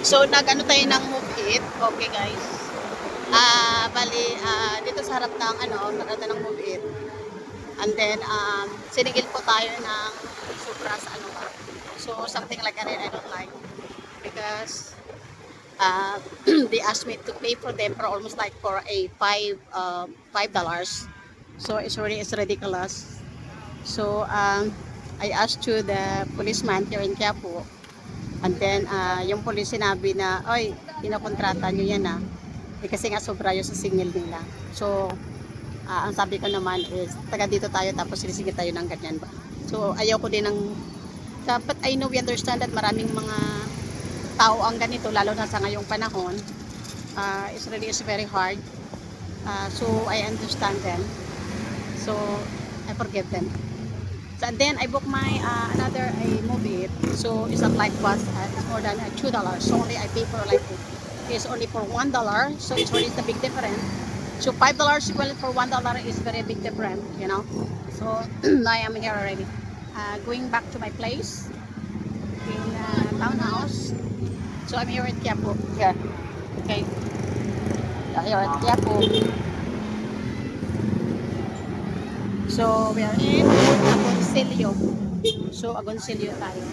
So, nag-ano tayo ng Move It. Okay, guys. Dito sa harap ng, nag-ano ng Move It. And then, sinigil po tayo ng Supra sa ano ba. So, something like that I don't like. Because, they asked me to pay for them for almost like for a $5. So, it's ridiculous. So, I asked to the policeman here in Quiapo. And then, yung police sinabi na, oy, kinokontrata nyo yan ah. Kasi nga sobra yung sa singil nila. So, ang sabi ko naman is, taga dito tayo tapos sinisigil tayo ng ganyan ba. So, ayaw ko din ng, but I know we understand that maraming mga tao ang ganito, lalo na sa ngayong panahon. It's very hard. So, I understand them. So, I forgive them. So, and then I booked my another movie. So it's not like bus. It's more than $2. So only I pay for like it's only for $1. So it's really a big difference. So $5 equivalent for $1 is very big difference, you know. So now I am here already. Going back to my place in townhouse. So I'm here at Quiapo. Here. Okay. Here at Quiapo. So we are in Agoncillo. So Agoncillo tayo.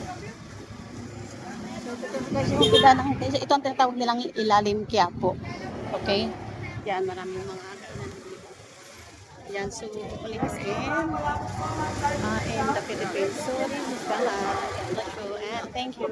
So guys, yung pila ng ito ang tinatawag nilang ilalim Quiapo. Okay? Yan, maraming mga kainan dito. Yan, so ulit in the Philippines. So this is Bala. And thank you.